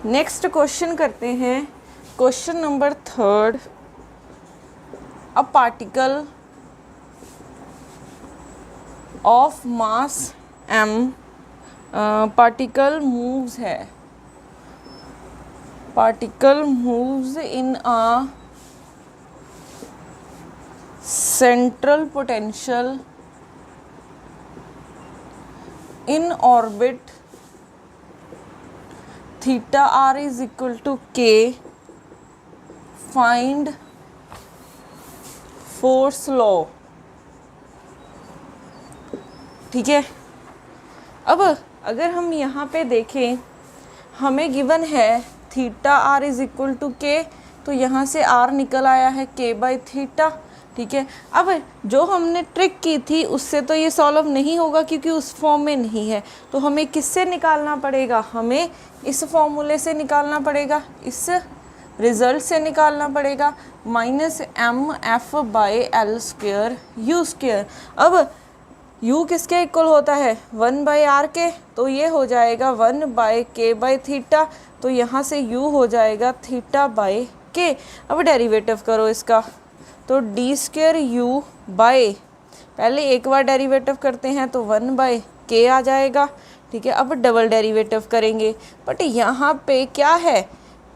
Next question करते हैं, question number 3। A particle of mass m, particle moves है, particle moves in a central potential in orbit theta r is equal to k, find force law. ठीक है, अब अगर हम यहाँ पे देखें, हमें गिवन है theta r is equal to k, तो यहाँ से r निकल आया है k बाई थीटा। ठीक है, अब जो हमने ट्रिक की थी उससे तो ये सॉल्व नहीं होगा क्योंकि उस फॉर्म में नहीं है, तो हमें किससे निकालना पड़ेगा, हमें इस फॉर्मूले से निकालना पड़ेगा, इस रिजल्ट से निकालना पड़ेगा, minus m f by l square u square. अब u किसके इक्वल होता है, 1 बाई आर के, तो ये हो जाएगा 1 बाई के बाई थीटा, तो यहाँ से u हो जाएगा थीटा बाई के। अब डेरिवेटिव करो इसका, तो डी स्क्वेयर यू बाई, पहले एक बार डेरिवेटिव करते हैं तो 1 बाई के आ जाएगा। ठीक है, अब डबल डेरिवेटिव करेंगे, बट यहाँ पे क्या है,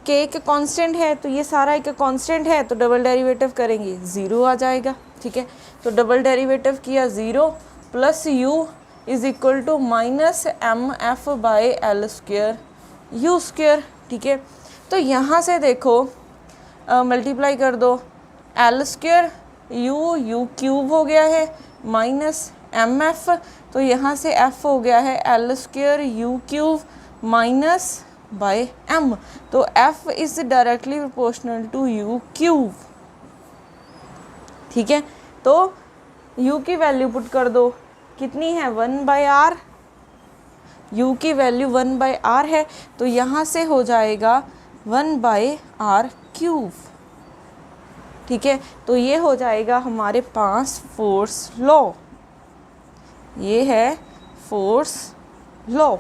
के एक कांस्टेंट है, तो ये सारा एक कांस्टेंट है, तो डबल डेरिवेटिव करेंगे 0 आ जाएगा। ठीक है, तो डबल डेरिवेटिव किया 0 plus u is equal to minus m f by l square u square. ठीक है, तो यहाँ से देखो मल्टीप्लाई कर दो, एल स्क्वेयर यू क्यूब हो गया है माइनस एम एफ, तो यहाँ से f हो गया है l square u cube minus by m, तो f is directly proportional to u cube. ठीक है, तो u की वैल्यू पुट कर दो, कितनी है 1 बाई आर, u की वैल्यू 1 बाई आर है, तो यहाँ से हो जाएगा 1 बाई आर क्यूब। ठीक है, तो ये हो जाएगा हमारे पास फोर्स लॉ, ये है फोर्स लॉ।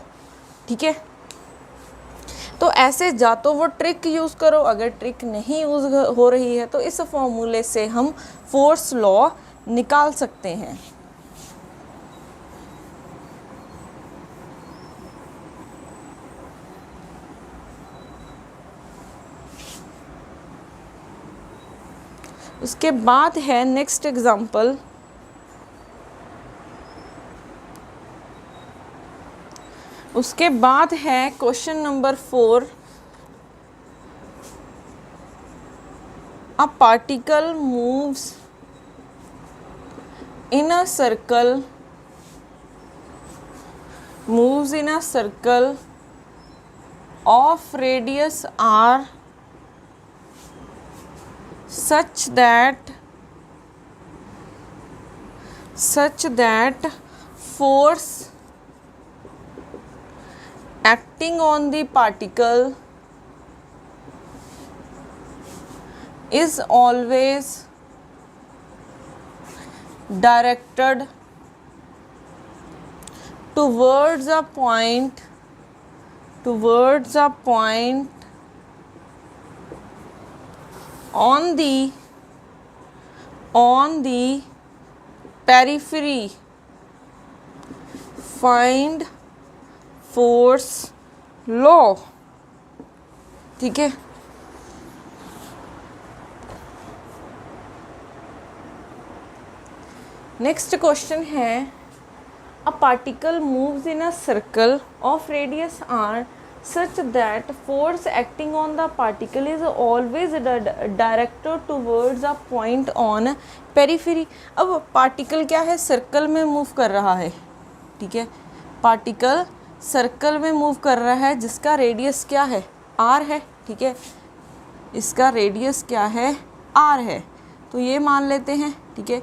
ठीक है, तो ऐसे जा तो वो ट्रिक यूज़ करो, अगर ट्रिक नहीं यूज़ हो रही है तो इस फॉर्मूले से हम फोर्स लॉ निकाल सकते हैं। उसके बाद है नेक्स्ट एग्जाम्पल, उसके बाद है question number 4। A particle moves in a circle, moves in a circle of radius r such that force acting on the particle is always directed towards a point on the periphery. Find force law। ठीक है, next question है, a particle moves in a circle of radius r such that force acting on the particle is always directed towards a point on periphery। अब particle क्या है, circle में move कर रहा है। ठीक है, पार्टिकल सर्कल में मूव कर रहा है जिसका रेडियस क्या है, r है। ठीक है, इसका रेडियस क्या है, r है, तो ये मान लेते हैं। ठीक है,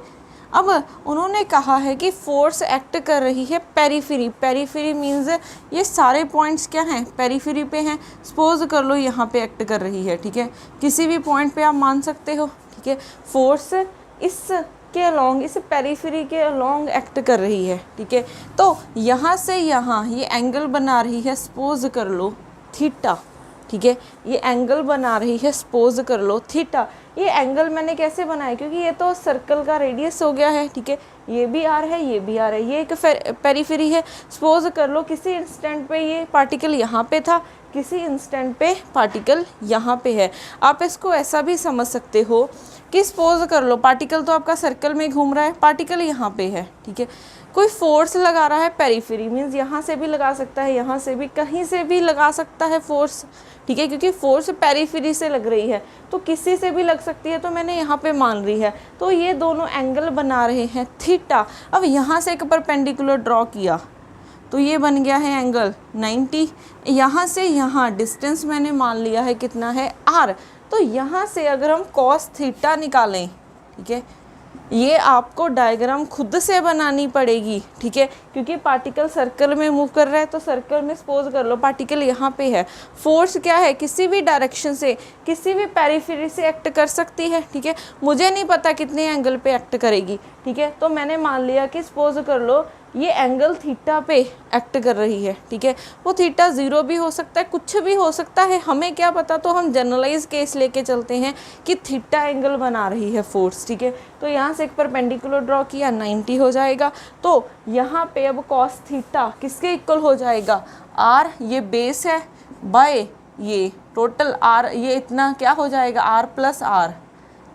अब उन्होंने कहा है कि फोर्स एक्ट कर रही है पेरीफेरी, पेरीफेरी मीन्स ये सारे पॉइंट्स क्या हैं, पेरीफेरी पे हैं। सपोज कर लो यहाँ पे एक्ट कर रही है। ठीक है, किसी भी पॉइंट पे आप मान सकते हो। ठीक है, फोर्स इसके अलोंग, इस पेरीफेरी के अलोंग एक्ट कर रही है। ठीक है, तो यहाँ से यहाँ ये एंगल बना रही है, सपोज कर लो थीटा। ठीक है, ये एंगल बना रही है, सपोज कर लो थीटा। ये एंगल मैंने कैसे बनाया, क्योंकि ये तो सर्कल का रेडियस हो गया है, ठीक है, ये भी आर है, ये भी आर है, ये एक पेरीफेरी है। सपोज कर लो किसी इंस्टेंट पे ये पार्टिकल यहाँ पे था, किसी इंस्टेंट पे पार्टिकल यहाँ पे है। आप इसको ऐसा भी समझ सकते हो कि सपोज कर लो पार्टिकल तो आपका सर्कल में घूम रहा है, पार्टिकल यहाँ पे है, ठीक है, कोई फोर्स लगा रहा है पेरीफेरी, मीन्स यहाँ से भी लगा सकता है, यहाँ से भी, कहीं से भी लगा सकता है फोर्स, ठीक है, क्योंकि फोर्स पेरीफेरी से लग रही है तो किसी से भी लग सकती है, तो मैंने यहाँ पे मान ली है। तो ये दोनों एंगल बना रहे हैं थीटा। अब यहाँ से एक परपेंडिकुलर ड्रॉ किया तो ये बन गया है एंगल 90। यहाँ से यहाँ डिस्टेंस मैंने मान लिया है कितना है r। तो यहाँ से अगर हम cos थीटा निकालें, ठीक है, ये आपको डायग्राम खुद से बनानी पड़ेगी, ठीक है, क्योंकि पार्टिकल सर्कल में मूव कर रहा है। तो सर्कल में सपोज कर लो पार्टिकल यहाँ पे है, फोर्स क्या है, किसी भी डायरेक्शन से, किसी भी पेरीफेरी से एक्ट कर सकती है, ठीक है, मुझे नहीं पता कितने एंगल पे एक्ट करेगी, ठीक है, तो मैंने मान लिया कि सपोज कर लो ये एंगल थीटा पे एक्ट कर रही है, ठीक है, वो थीटा 0 भी हो सकता है, कुछ भी हो सकता है, हमें क्या पता, तो हम जनरलाइज केस लेके चलते हैं कि थीटा एंगल बना रही है फोर्स, ठीक है। तो यहाँ से एक परपेंडिकुलर ड्रॉ किया, 90 हो जाएगा। तो यहाँ पे अब cos थीटा किसके इक्वल हो जाएगा, r, ये बेस है, बाय ये टोटल r, ये इतना क्या हो जाएगा, r प्लस r,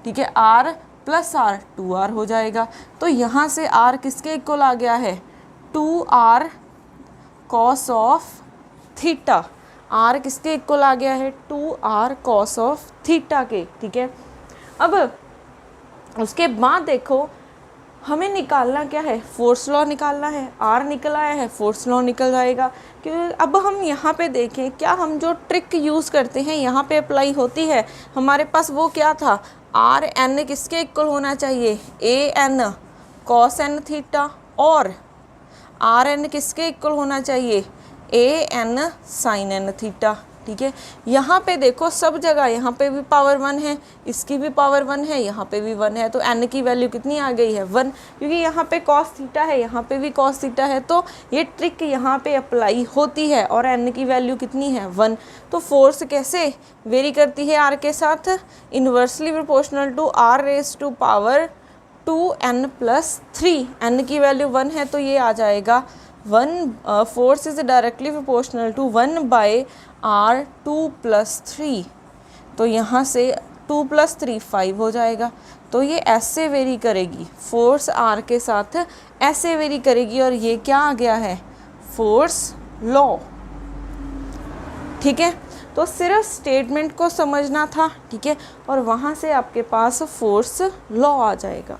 ठीक है, r प्लस r 2r हो जाएगा। तो यहाँ से r किसके इक्वल आ गया है, 2r cos of theta. r किसके इक्वल आ गया है, 2r cos ऑफ थीटा के, ठीक है। अब उसके बाद देखो हमें निकालना क्या है, फोर्स लॉ निकालना है, r निकल आया है, फोर्स लॉ निकल जाएगा। क्योंकि अब हम यहाँ पे देखें, क्या हम जो ट्रिक यूज़ करते हैं यहाँ पे अप्लाई होती है। हमारे पास वो क्या था, आर एन किसके इक्वल होना चाहिए, A N cos N theta, और आर एन किसके इक्वल होना चाहिए, A N sign N theta, ठीक है। यहाँ पे देखो सब जगह, यहाँ पे भी पावर 1 है, इसकी भी पावर 1 है, यहाँ पे भी 1 है, तो n की वैल्यू कितनी आ गई है, 1, क्योंकि यहाँ पे cos थीटा है, यहाँ पे भी cos थीटा है, तो ये ट्रिक यहाँ पे अप्लाई होती है। और n की वैल्यू कितनी है, 1। तो फोर्स कैसे वेरी करती है r के साथ, inversely proportional to r raise to power 2n+3। n की वैल्यू 1 है तो ये आ जाएगा 1, force is directly proportional to 1/r2+3। तो यहाँ से 2+3 5 हो जाएगा। तो ये ऐसे वेरी करेगी, फोर्स r के साथ ऐसे वेरी करेगी, और ये क्या आ गया है, फोर्स लॉ, ठीक है। तो सिर्फ स्टेटमेंट को समझना था, ठीक है, और वहाँ से आपके पास फोर्स लॉ आ जाएगा।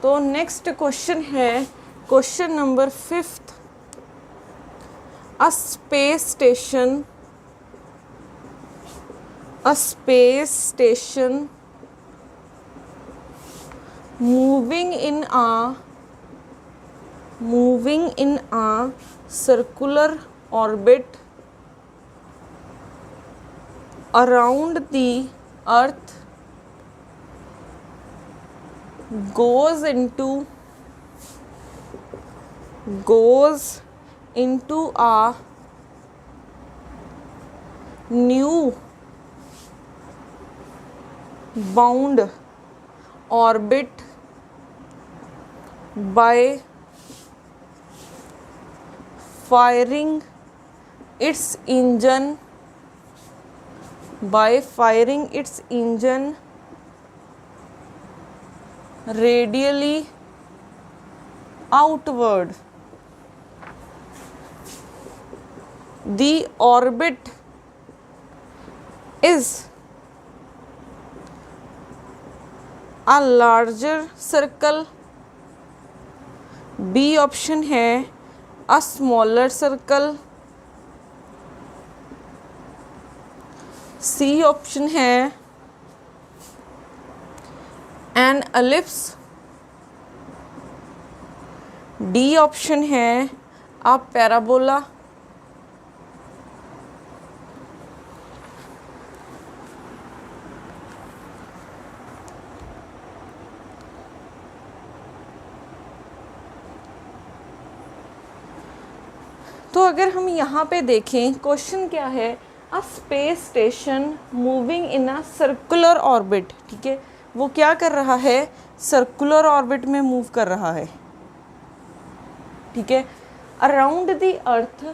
तो नेक्स्ट क्वेश्चन है question number 5। A space station moving in a circular orbit around the earth goes into a new bound orbit by firing its engine radially outward. The orbit is a larger circle. B option है a smaller circle. C option है an ellipse, D option है a parabola, तो अगर हम यहाँ पे देखें question क्या है, a space station moving in a circular orbit, ठीक है, वो क्या कर रहा है, सर्कुलर ऑर्बिट में मूव कर रहा है, ठीक है, around the earth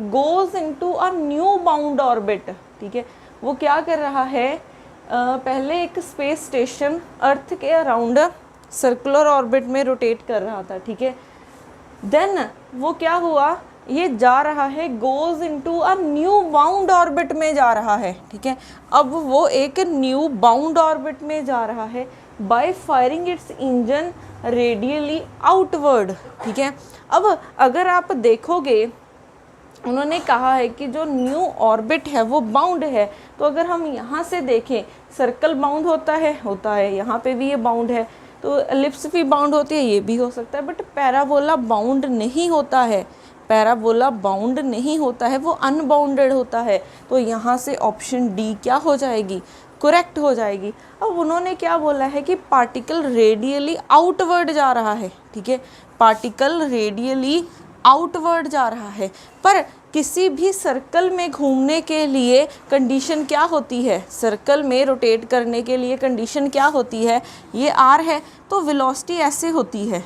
goes into a new bound orbit, ठीक है, वो क्या कर रहा है, पहले एक स्पेस स्टेशन अर्थ के अराउंड सर्कुलर ऑर्बिट में रोटेट कर रहा था, ठीक है, देन वो क्या हुआ, ये जा रहा है goes into a new bound orbit में जा रहा है, ठीक है, अब वो एक न्यू बाउंड ऑर्बिट में जा रहा है by firing its engine radially outward, ठीक है। अब अगर आप देखोगे उन्होंने कहा है कि जो न्यू ऑर्बिट है वो बाउंड है, तो अगर हम यहाँ से देखें सर्कल बाउंड होता है, यहाँ पे भी ये बाउंड है, तो एलिप्स भी बाउंड होती है, ये भी हो सकता है, बट पैराबोला बाउंड नहीं होता है, पैराबोला बाउंड नहीं होता है, वो अनबाउंडेड होता है, तो यहाँ से ऑप्शन डी क्या हो जाएगी, करेक्ट हो जाएगी। अब उन्होंने क्या बोला है कि पार्टिकल रेडियली आउटवर्ड जा रहा है, ठीक है, पार्टिकल रेडियली आउटवर्ड जा रहा है, पर किसी भी सर्कल में घूमने के लिए कंडीशन क्या होती है, सर्कल में रोटेट करने के लिए कंडीशन क्या होती है, ये आर है, तो वेलोसिटी ऐसे होती है,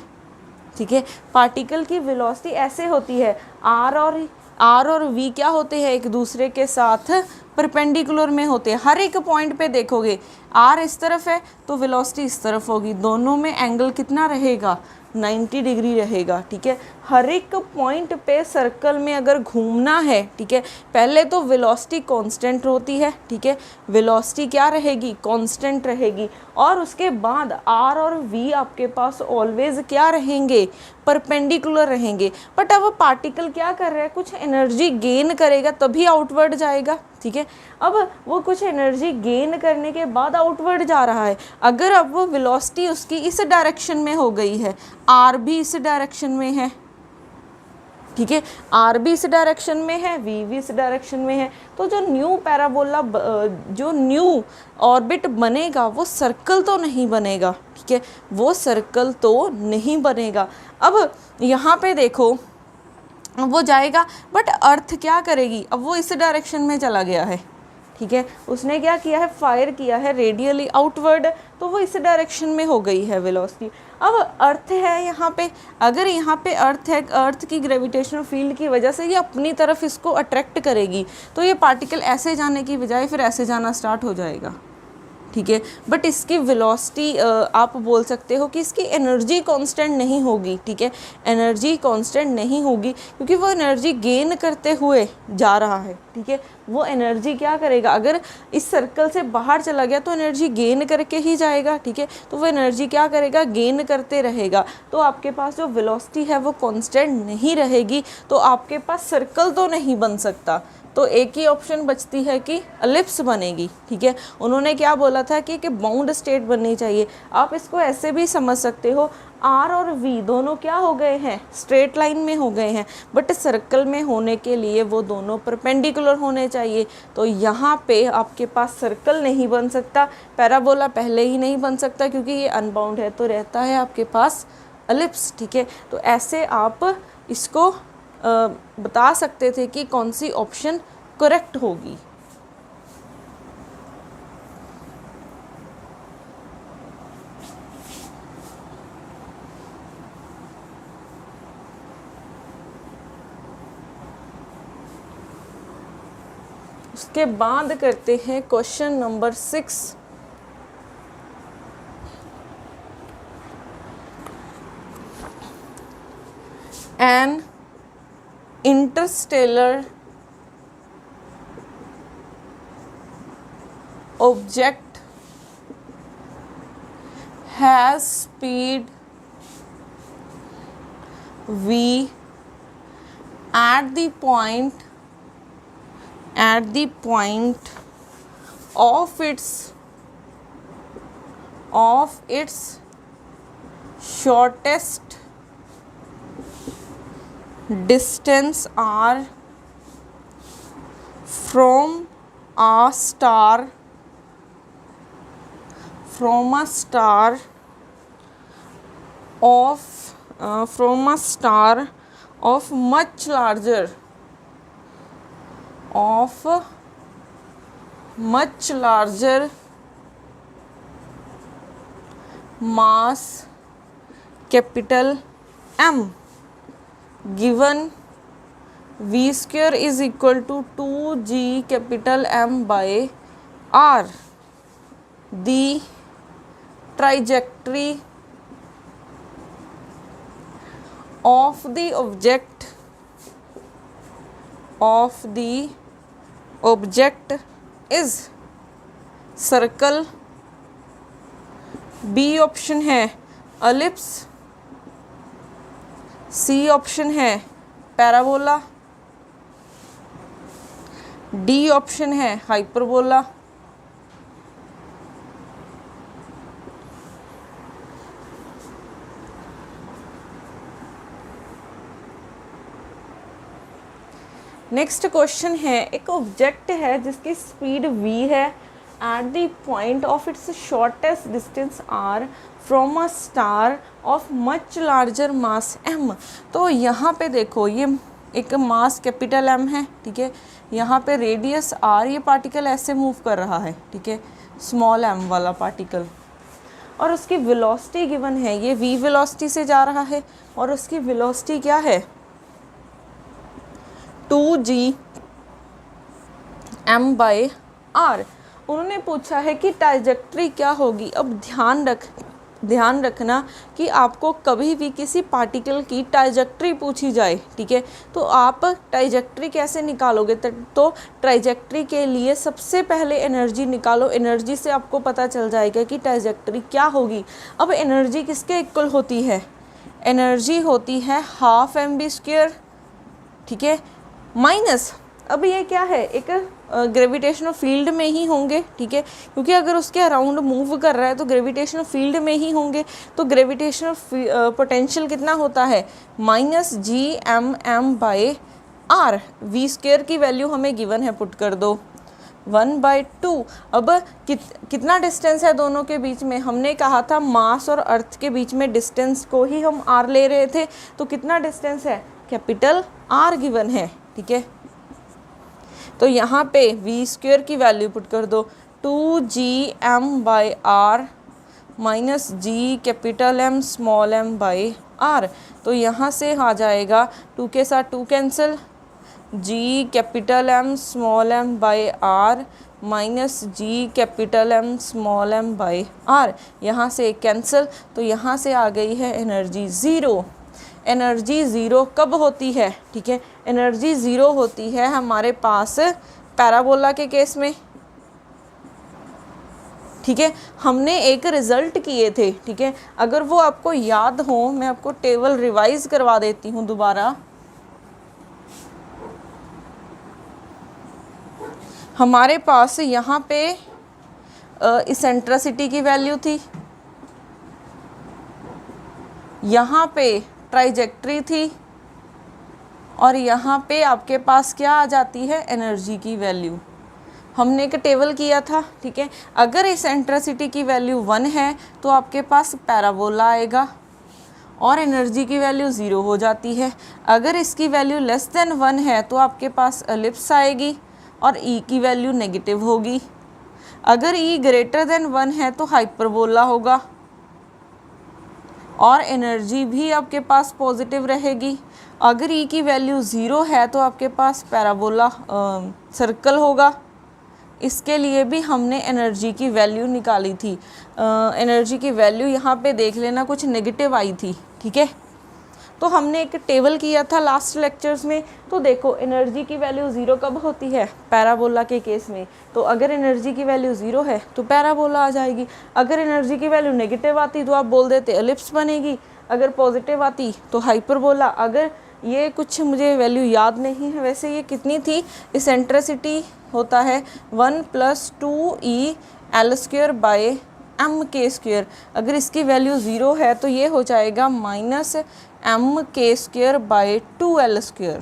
ठीक है, पार्टिकल की वेलोसिटी ऐसे होती है, आर और वी क्या होते हैं, एक दूसरे के साथ परपेंडिकुलर में होते हैं, हर एक पॉइंट पे देखोगे आर इस तरफ है तो वेलोसिटी इस तरफ होगी, दोनों में एंगल कितना रहेगा, 90 डिग्री रहेगा, ठीक है, हर एक पॉइंट पे सर्कल में अगर घूमना है, ठीक है, पहले तो वेलोसिटी कांस्टेंट होती है, ठीक है, वेलोसिटी क्या रहेगी, कांस्टेंट रहेगी, और उसके बाद आर और वी आपके पास ऑलवेज क्या रहेंगे, परपेंडिकुलर रहेंगे, बट अब पार्टिकल क्या कर रहा है, कुछ एनर्जी गेन करेगा तभी आउटवर्ड जाएगा, ठीक है, अब वो कुछ एनर्जी गेन करने के बाद आउटवर्ड जा रहा है, अगर अब वो वेलोसिटी उसकी इस डायरेक्शन में हो गई है, आर भी इस डायरेक्शन में है, ठीक है, आर भी इस डायरेक्शन में है, वी भी इस डायरेक्शन में है, तो जो न्यू पैराबोला जो न्यू ऑर्बिट बनेगा वो सर्कल तो नहीं बनेगा, ठीक है, वो सर्कल तो नहीं बनेगा। अब यहाँ पे देखो वो जाएगा, बट अर्थ क्या करेगी, अब वो इस डायरेक्शन में चला गया है, ठीक है, उसने क्या किया है, फायर किया है रेडियली आउटवर्ड, तो वो इस डायरेक्शन में हो गई है वेलोसिटी। अब अर्थ है यहाँ पे, अगर यहाँ पे अर्थ है, अर्थ की ग्रेविटेशनल फील्ड की वजह से ये अपनी तरफ इसको अट्रैक्ट करेगी, तो ये पार्टिकल ऐसे जाने की बजाय फिर ऐसे जाना स्टार्ट हो जाएगा, ठीक है, बट इसकी वेलोसिटी आप बोल सकते हो कि इसकी एनर्जी कांस्टेंट नहीं होगी, ठीक है, एनर्जी कांस्टेंट नहीं होगी क्योंकि वो एनर्जी गेन करते हुए जा रहा है, ठीक है, वो एनर्जी क्या करेगा, अगर इस सर्कल से बाहर चला गया तो एनर्जी गेन करके ही जाएगा, ठीक है, तो वो एनर्जी क्या करेगा, गेन करते रहेगा, तो आपके पास जो वेलोसिटी है वो कांस्टेंट नहीं रहेगी, तो आपके पास सर्कल तो नहीं बन सकता, तो एक ही ऑप्शन बचती है कि एलिप्स बनेगी, ठीक है। उन्होंने क्या बोला था कि बाउंड स्टेट बननी चाहिए, आप इसको ऐसे भी समझ सकते हो, आर और वी दोनों क्या हो गए हैं, स्ट्रेट लाइन में हो गए हैं, बट सर्कल में होने के लिए वो दोनों परपेंडिकुलर होने चाहिए, तो यहाँ पे आपके पास सर्कल नहीं बन सकता, पैराबोला पहले ही नहीं बन सकता क्योंकि ये अनबाउंड है, तो रहता है आपके पास एलिप्स, ठीक है। तो ऐसे आप इसको बता सकते थे कि कौन सी ऑप्शन करेक्ट होगी। उसके बाद करते हैं question number 6। An interstellar object has speed v at the point of its shortest distance are from a star of much larger mass, capital M, given v square is equal to 2g capital M by r. The trajectory of the object is circle, B option है ellipse, C option है parabola, D option है hyperbola. Next question है, एक object है जिसकी speed v है at the point of its shortest distance r from a star of much larger mass m। तो यहाँ पे देखो ये एक मास कैपिटल M है, ठीक है, यहाँ पे रेडियस r, ये पार्टिकल ऐसे मूव कर रहा है, ठीक है, स्मॉल m वाला पार्टिकल, और उसकी वेलोसिटी गिवन है, ये v वेलोसिटी से जा रहा है और उसकी वेलोसिटी क्या है 2g m बाई r। उन्होंने पूछा है कि ट्राइजेक्ट्री क्या होगी। अब ध्यान रखना कि आपको कभी भी किसी पार्टिकल की ट्राइजेक्ट्री पूछी जाए, ठीक है, तो आप ट्राइजेक्ट्री कैसे निकालोगे। तो ट्राइजेक्ट्री के लिए सबसे पहले एनर्जी निकालो, एनर्जी से आपको पता चल जाएगा कि ट्राइजेक्ट्री क्या होगी। अब एनर्जी किसके इक्वल होती है, एनर्जी होती है हाफ mv², ठीक है, माइनस, अब ये क्या है, एक ग्रेविटेशनल फील्ड में ही होंगे, ठीक है, क्योंकि अगर उसके अराउंड मूव कर रहा है तो ग्रेविटेशनल फील्ड में ही होंगे, तो ग्रेविटेशनल पोटेंशियल कितना होता है -gmm बाई r। v² की वैल्यू हमें गिवन है, पुट कर दो 1/2। अब कितना डिस्टेंस है दोनों के बीच में, हमने कहा था मास और अर्थ के बीच में डिस्टेंस को ही हम r ले रहे थे, तो कितना डिस्टेंस है, कैपिटल R गिवन है, ठीक है। तो यहाँ पे v² की वैल्यू पुट कर दो 2gm by r minus g capital M small m by r। तो यहाँ से आ जाएगा 2 के साथ 2 cancel, g capital M small m by r minus g capital M small m by r। यहाँ से कैंसिल, तो यहाँ से आ गई है एनर्जी 0। एनर्जी 0 कब होती है, ठीक है, एनर्जी 0 होती है हमारे पास पैराबोला के केस में, ठीक है। हमने एक रिजल्ट किए थे, ठीक है, अगर वो आपको याद हो, मैं आपको टेबल रिवाइज करवा देती हूँ दोबारा। हमारे पास यहाँ पे इसेंट्रिसिटी की वैल्यू थी, यहाँ पे ट्राइजेक्ट्री थी, और यहाँ पे आपके पास क्या आ जाती है, एनर्जी की वैल्यू। हमने एक टेबल किया था, ठीक है, अगर इसेंट्रिसिटी की वैल्यू 1 है तो आपके पास पैराबोला आएगा और एनर्जी की वैल्यू 0 हो जाती है। अगर इसकी वैल्यू लेस देन 1 है तो आपके पास एलिप्स आएगी और ई की वैल्यू नेगेटिव होगी। अगर ई ग्रेटर देन 1 है तो हाइपरबोला होगा और एनर्जी भी आपके पास पॉजिटिव रहेगी। अगर ई की वैल्यू 0 है तो आपके पास पैराबोला सर्कल होगा। इसके लिए भी हमने एनर्जी की वैल्यू निकाली थी। एनर्जी की वैल्यू यहाँ पे देख लेना, कुछ नेगेटिव आई थी, ठीक है। तो हमने एक टेबल किया था लास्ट लेक्चर्स में। तो देखो एनर्जी की वैल्यू 0 कब होती है, पैराबोला के केस में। तो अगर एनर्जी की वैल्यू 0 है तो पैराबोला आ जाएगी। अगर एनर्जी की वैल्यू नेगेटिव आती तो आप बोल देते एलिप्स बनेगी। अगर पॉजिटिव आती तो हाइपरबोला। अगर ये कुछ मुझे वैल्यू याद नहीं है। वैसे ये कितनी थी, इसेंट्रिसिटी होता है 1 + 2E⁻² बाय mk²। अगर इसकी वैल्यू 0 है तो ये हो जाएगा -mk² बाय 2L²।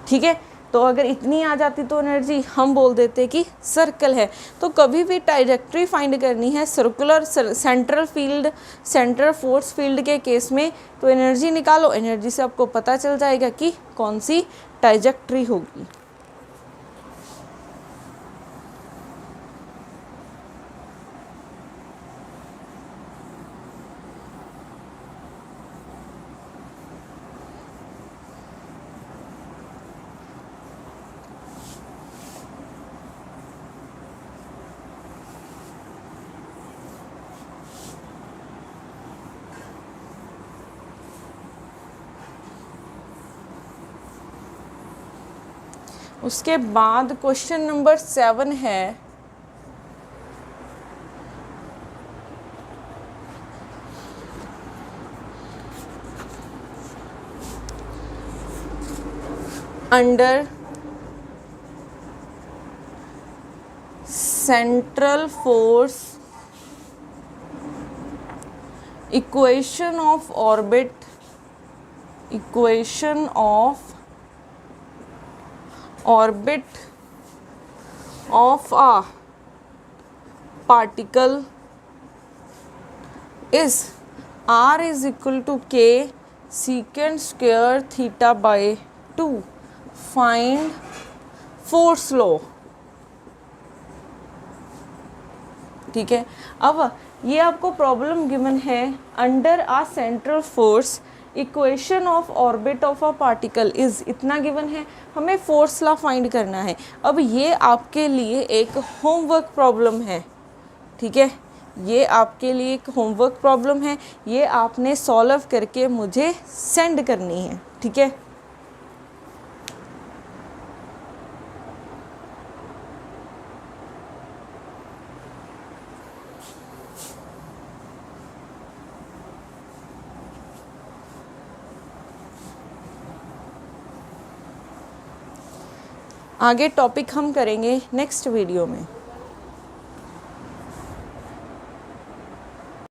ठीक है, तो अगर इतनी आ जाती तो एनर्जी हम बोल देते कि सर्कल है। तो कभी भी ट्राइजेक्टरी फाइंड करनी है circular central field, central force field के केस में, तो एनर्जी निकालो, एनर्जी से आपको पता चल जाएगा कि कौन सी ट्राइजेक्टरी होगी। उसके बाद क्वेश्चन नंबर 7 है, under central force equation of orbit, equation of orbit of a particle is r is equal to k secant square theta by 2. Find force law। ठीक है, अब ये आपको प्रॉब्लम गिवन है, under a central force equation of orbit of a particle is, इतना given है, हमें force law find करना है। अब ये आपके लिए एक होमवर्क प्रॉब्लम है। ठीक है, ये आपके लिए एक होमवर्क प्रॉब्लम है, ये आपने सॉल्व करके मुझे सेंड करनी है। ठीक है, आगे टॉपिक हम करेंगे नेक्स्ट वीडियो में।